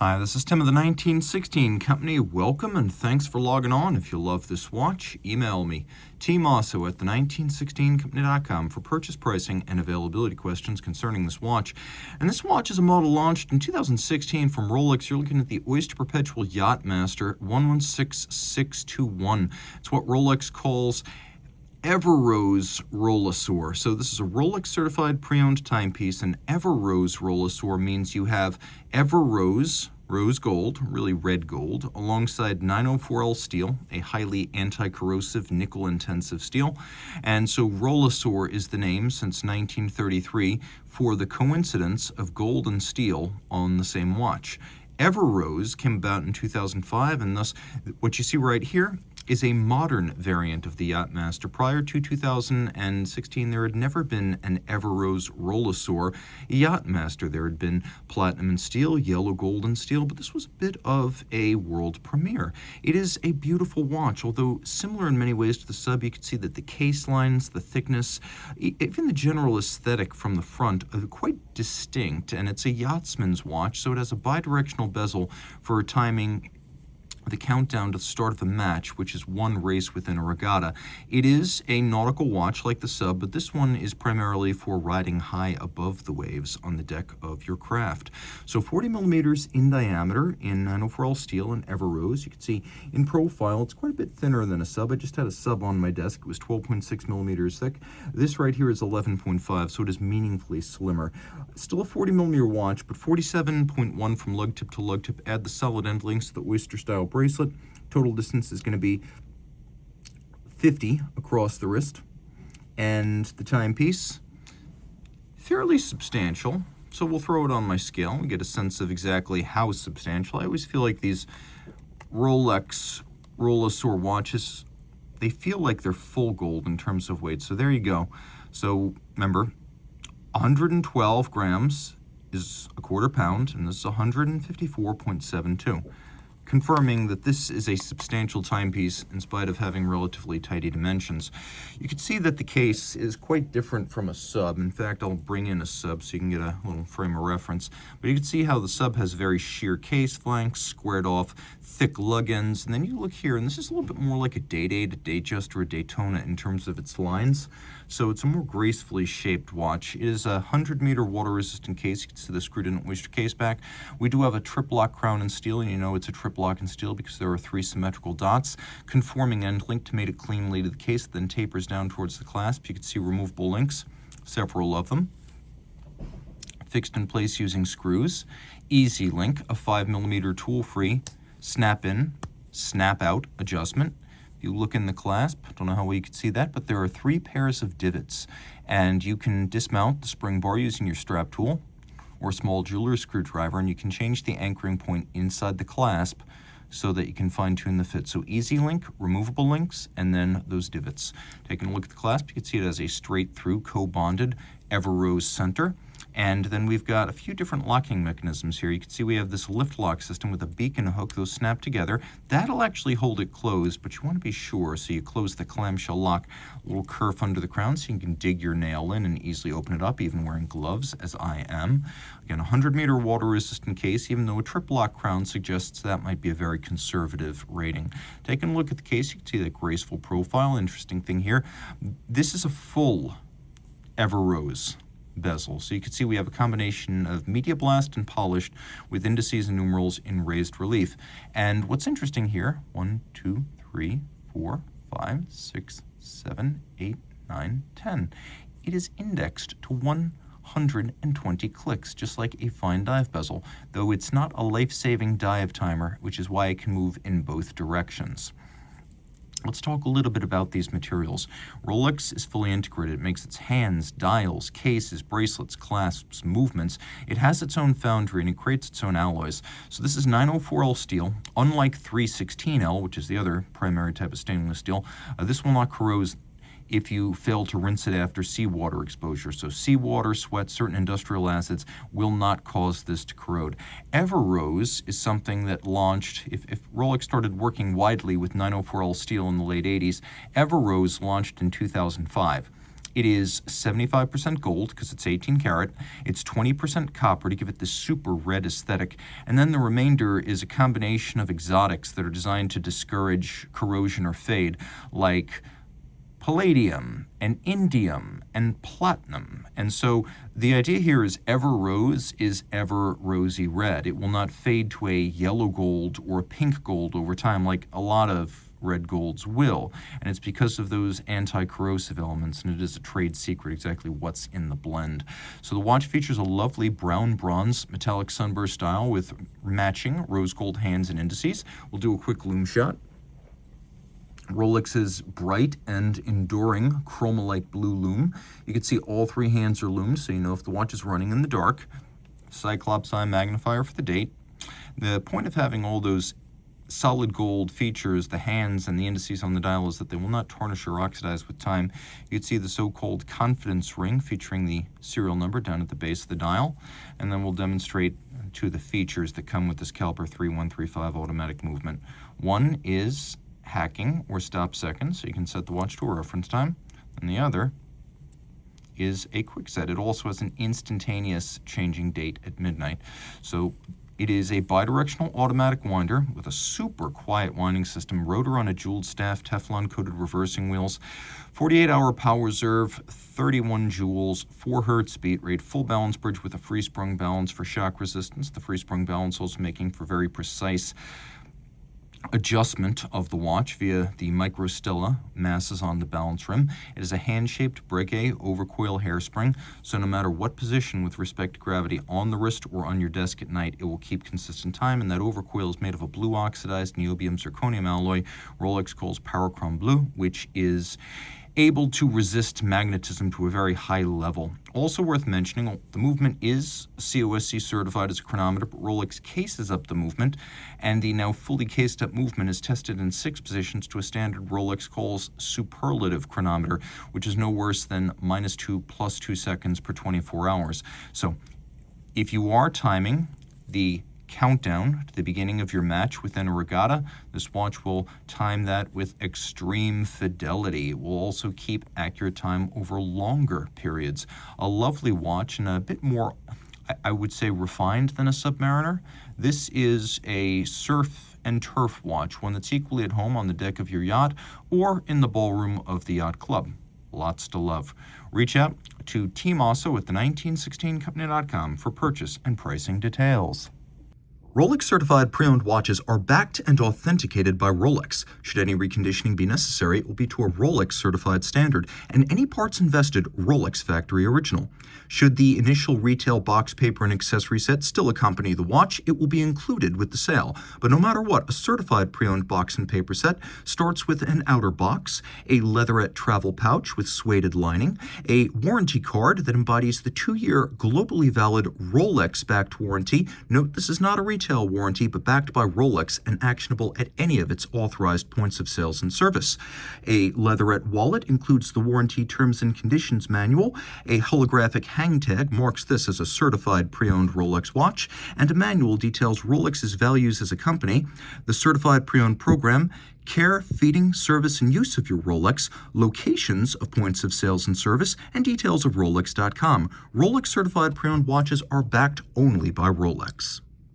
Hi, this is Tim of the 1916 Company. Welcome and thanks for logging on. If you love this watch, email me, Team Mosso at the1916company.com for purchase pricing and availability questions concerning this watch. And this watch is a model launched in 2016 from Rolex. You're looking at the Oyster Perpetual Yacht-Master 116621. It's what Rolex calls Everose Rolesor. So this is a Rolex Certified Pre-Owned timepiece, and Everose Rolesor means you have Everose, rose gold, really red gold, alongside 904L steel, a highly anti-corrosive nickel-intensive steel. And so Rolesor is the name since 1933 for the coincidence of gold and steel on the same watch. Everose came about in 2005, and thus what you see right here is a modern variant of the Yacht-Master. Prior to 2016, there had never been an Everose Rolesor Yacht-Master. There had been platinum and steel, yellow, gold, and steel, but this was a bit of a world premiere. It is a beautiful watch, although similar in many ways to the sub. You can see that the case lines, the thickness, even the general aesthetic from the front are quite distinct, and it's a yachtsman's watch, so it has a bidirectional bezel for timing the countdown to the start of a match, which is one race within a regatta. It is a nautical watch like the sub, but this one is primarily for riding high above the waves on the deck of your craft. So 40 millimeters in diameter in 904L steel and Everose. You can see in profile, it's quite a bit thinner than a sub. I just had a sub on my desk. It was 12.6 millimeters thick. This right here is 11.5, so it is meaningfully slimmer. Still a 40 millimeter watch, but 47.1 from lug tip to lug tip. Add the solid end links to the Oyster style bracelet. Total distance is going to be 50 across the wrist, and the timepiece fairly substantial, so we'll throw it on my scale and get a sense of exactly how substantial. I always feel like these Rolex Rolesor watches, they feel like they're full gold in terms of weight. So there you go. So remember, 112 grams is a quarter pound, and this is 154.72. Confirming that this is a substantial timepiece in spite of having relatively tidy dimensions. You can see that the case is quite different from a sub. In fact, I'll bring in a sub so you can get a little frame of reference. But you can see how the sub has very sheer case flanks, squared off, thick lug ends. And then you look here, and this is a little bit more like a Day-Date, a Datejust, or a Daytona in terms of its lines. So it's a more gracefully shaped watch. It is a 100-meter water-resistant case. You can see the screwed-in Oyster case back. We do have a trip-lock crown in steel, and you know it's a trip-lock in steel because there are 3 symmetrical dots. Conforming end link to make it cleanly to the case, then tapers down towards the clasp. You can see removable links, several of them, fixed in place using screws. Easy link, a 5 millimeter tool-free snap-in, snap-out adjustment. You look in the clasp, I don't know how well you can see that, but there are 3 pairs of divots, and you can dismount the spring bar using your strap tool or a small jeweler's screwdriver, and you can change the anchoring point inside the clasp so that you can fine-tune the fit. So easy link, removable links, and then those divots. Taking a look at the clasp, you can see it has a straight-through co-bonded Everose center. And then we've got a few different locking mechanisms here. You can see we have this lift lock system with a beak and a hook. Those snap together. That'll actually hold it closed, but you want to be sure. So you close the clamshell lock, a little kerf under the crown so you can dig your nail in and easily open it up, even wearing gloves, as I am. Again, a 100-meter water-resistant case, even though a trip-lock crown suggests that might be a very conservative rating. Taking a look at the case, you can see that graceful profile. Interesting thing here, this is a full Everose bezel. So you can see we have a combination of media blast and polished with indices and numerals in raised relief. And what's interesting here, 1, 2, 3, 4, 5, 6, 7, 8, 9, 10. It is indexed to 120 clicks, just like a fine dive bezel, though it's not a life-saving dive timer, which is why it can move in both directions. Let's talk a little bit about these materials. Rolex is fully integrated. It makes its hands, dials, cases, bracelets, clasps, movements. It has its own foundry and it creates its own alloys. So this is 904L steel. Unlike 316L, which is the other primary type of stainless steel, this will not corrode if you fail to rinse it after seawater exposure. So seawater, sweat, certain industrial acids will not cause this to corrode. Everose is something that launched, if Rolex started working widely with 904L steel in the late 80s, Everose launched in 2005. It is 75% gold because it's 18 karat. It's 20% copper to give it this super red aesthetic. And then the remainder is a combination of exotics that are designed to discourage corrosion or fade, like palladium and indium and platinum. And so the idea here is Everose is ever rosy red. It will not fade to a yellow gold or a pink gold over time like a lot of red golds will, and it's because of those anti-corrosive elements, and it is a trade secret exactly what's in the blend. So the watch features a lovely brown bronze metallic sunburst dial with matching rose gold hands and indices. We'll do a quick lume shot. Rolex's bright and enduring chroma-like blue lume. You can see all three hands are lumed, so you know if the watch is running in the dark. Cyclops eye magnifier for the date. The point of having all those solid gold features, the hands and the indices on the dial, is that they will not tarnish or oxidize with time. You can see the so-called confidence ring featuring the serial number down at the base of the dial, and then we'll demonstrate two of the features that come with this caliper 3135 automatic movement. One is hacking or stop seconds, so you can set the watch to a reference time, and the other is a quick set. It also has an instantaneous changing date at midnight. So it is a bidirectional automatic winder with a super quiet winding system, rotor on a jeweled staff, Teflon-coated reversing wheels, 48-hour power reserve, 31 joules, 4 hertz beat rate, full balance bridge with a free-sprung balance for shock resistance. The free-sprung balance also making for very precise adjustment of the watch via the microstella masses on the balance rim. It is a hand-shaped Breguet overcoil hairspring, so no matter what position with respect to gravity on the wrist or on your desk at night, it will keep consistent time. And that overcoil is made of a blue oxidized niobium zirconium alloy Rolex calls Powerchrome Blue, which is able to resist magnetism to a very high level. Also worth mentioning, the movement is COSC certified as a chronometer, but Rolex cases up the movement, and the now fully cased up movement is tested in 6 positions to a standard Rolex calls superlative chronometer, which is no worse than -2 + 2 seconds per 24 hours. So if you are timing the countdown to the beginning of your match within a regatta, this watch will time that with extreme fidelity. It will also keep accurate time over longer periods. A lovely watch and a bit more, I would say, refined than a Submariner. This is a surf and turf watch, one that's equally at home on the deck of your yacht or in the ballroom of the yacht club. Lots to love. Reach out to Team Mosso at the1916company.com for purchase and pricing details. Rolex Certified Pre-Owned watches are backed and authenticated by Rolex. Should any reconditioning be necessary, it will be to a Rolex Certified standard, and any parts invested Rolex Factory Original. Should the initial retail box, paper, and accessory set still accompany the watch, it will be included with the sale. But no matter what, a Certified Pre-Owned box and paper set starts with an outer box, a leatherette travel pouch with suede lining, a warranty card that embodies the 2-year globally valid Rolex-backed warranty. Note, this is not a retail warranty, but backed by Rolex and actionable at any of its authorized points of sales and service. A leatherette wallet includes the warranty terms and conditions manual. A holographic hang tag marks this as a certified pre-owned Rolex watch, and a manual details Rolex's values as a company. The certified pre-owned program, care, feeding, service, and use of your Rolex, locations of points of sales and service, and details of Rolex.com. Rolex certified pre-owned watches are backed only by Rolex.